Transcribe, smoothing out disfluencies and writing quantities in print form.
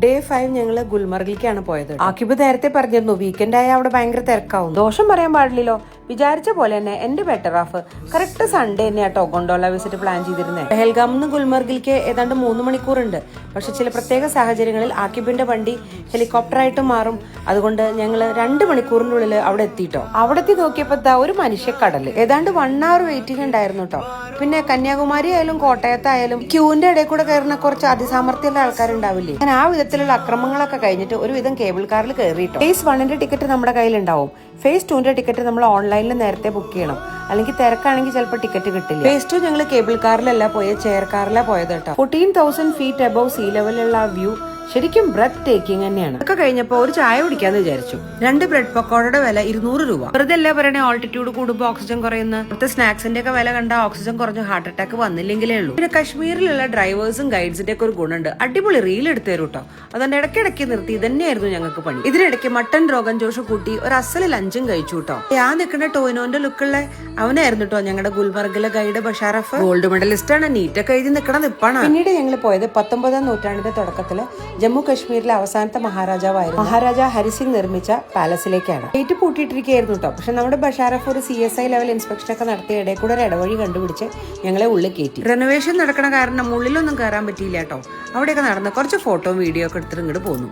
Day 5 ഞങ്ങള് ഗുൽമർഗിലേക്കാണ് പോയത്. ആക്കിബ് നേരത്തെ പറഞ്ഞിരുന്നു വീക്കെൻഡ് ആയ അവിടെ ഭയങ്കര തിരക്കാവും. ദോഷം പറയാൻ പാടില്ലല്ലോ. വിചാരിച്ച പോലെ തന്നെ എന്റെ ബെറ്റർ ഹാഫ് കറക്റ്റ് സൺഡേ തന്നെയാട്ടോ ഗൊണ്ടോള വിസിറ്റ് പ്ലാൻ ചെയ്തിരുന്നത്. പെഹൽഗാമിന്ന് ഗുൽമർഗിലേക്ക് ഏതാണ്ട് 3 മണിക്കൂറുണ്ട്. പക്ഷെ ചില പ്രത്യേക സാഹചര്യങ്ങളിൽ ആക്കിബിന്റെ വണ്ടി ഹെലികോപ്റ്ററായിട്ട് മാറും. അതുകൊണ്ട് ഞങ്ങള് 2 മണിക്കൂറിനുള്ളിൽ അവിടെ എത്തിട്ടോ. അവിടെ എത്തി നോക്കിയപ്പോ ഒരു മനുഷ്യക്കടല്. ഏതാണ്ട് 1 hour വെയിറ്റിംഗ് ഉണ്ടായിരുന്നു കേട്ടോ. പിന്നെ കന്യാകുമാരി ആയാലും കോട്ടയത്തായാലും ക്യൂവിന്റെ ഇടയിൽ കൂടെ കയറുന്ന കുറച്ച് അതിസാമർത്ഥ്യമുള്ള ആൾക്കാരുണ്ടാവില്ലേ. ഞാൻ ആ വിധത്തിലുള്ള അക്രമങ്ങളൊക്കെ കഴിഞ്ഞിട്ട് ഒരുവിധം കേബിൾ കാറിൽ കയറിയിട്ടോ. ഫേസ് 1ന്റെ ടിക്കറ്റ് നമ്മുടെ കയ്യിലുണ്ടാവും. ഫേസ് 2ന്റെ ടിക്കറ്റ് നമ്മൾ ഓൺലൈനിൽ നേരത്തെ ബുക്ക് ചെയ്യണം. അല്ലെങ്കിൽ തിരക്കാണെങ്കിൽ ചിലപ്പോൾ ടിക്കറ്റ് കിട്ടില്ല. ഫേസ് 2 ഞങ്ങൾ കേബിൾ കാറിലല്ല പോയത്, ചെയർ കാറിലാണ് പോയത് കേട്ടോ. 14,000 feet above സീ ലെവലുള്ള ആ വ്യൂ ശരിക്കും ബ്രെത്ത് ടേക്കിംഗ് തന്നെയാണ്. ഒക്കെ കഴിഞ്ഞപ്പോ ഒരു ചായ കുടിക്കാന്ന് വിചാരിച്ചു. 2 ബ്രെഡ് പക്കോടയുടെ വില 200 രൂപ. വെറുതെ അല്ല പറയണേ ഓൾട്ടിറ്റ്യൂഡ് കൂടുമ്പോൾ ഓക്സിജൻ കുറയുന്ന. ഇവിടുത്തെ സ്നാക്സിന്റെ ഒക്കെ വില കണ്ട ഓക്സിജൻ കുറഞ്ഞ് ഹാർട്ട് അറ്റാക്ക് വന്നില്ലെങ്കിലേ ഉള്ളൂ. പിന്നെ കശ്മീരിലുള്ള ഡ്രൈവേഴ്സും ഗൈഡ്സിന്റെ ഒക്കെ ഒരു ഗുണമുണ്ട്. അടിപൊളി റീൽ എടുത്തു തരും കേട്ടോ. അതുകൊണ്ട് ഇടയ്ക്കിടയ്ക്ക് നിർത്തി ഇതന്നെയായിരുന്നു ഞങ്ങൾക്ക് പണി. ഇതിനിടയ്ക്ക് മട്ടൻ രോഗൻ ജോഷ് കൂട്ടി ഒരു അസല് ലഞ്ചും കഴിച്ചു കേട്ടോ. ആ നിൽക്കുന്ന ടോയിനോന്റെ ലുക്കുള്ള അവനായിരുന്നു കേട്ടോ ഞങ്ങളുടെ ഗുൽമർഗിലെ ഗൈഡ് ബഷാറഫ്. ഗോൾഡ് മെഡലിസ്റ്റ് ആണ്. നീറ്റൊക്കെ എഴുതി നിൽക്കണ നിപ്പാണ്. പിന്നീട് ഞങ്ങൾ പോയത് 19ാം നൂറ്റാണ്ടിന്റെ തുടക്കത്തില് ജമ്മു കശ്മീരിലെ അവസാനത്തെ മഹാരാജാവായിരുന്നു മഹാരാജ ഹരിസിംഗ് നിർമ്മിച്ച പാലസിലേക്കാണ്. ഗേറ്റ് പൂട്ടിയിട്ടിരിക്കുകയായിരുന്നു കേട്ടോ. പക്ഷെ നമ്മുടെ ബഷാറഫ് ഒരു CSI ലെവൽ ഇൻസ്പെക്ഷൻ ഒക്കെ നടത്തിയ ഇടയിൽ കൂടെ ഒരു ഇടവഴി കണ്ടുപിടിച്ച് ഞങ്ങളെ ഉള്ളിൽ കയറ്റി. റെനോവേഷൻ നടക്കണ കാരണം ഉള്ളിലൊന്നും കയറാൻ പറ്റിയില്ല കേട്ടോ. അവിടെയൊക്കെ നടന്ന് കുറച്ച് ഫോട്ടോയും വീഡിയോ ഒക്കെ എടുത്തിട്ട് ഇങ്ങോട്ട് പോന്നു.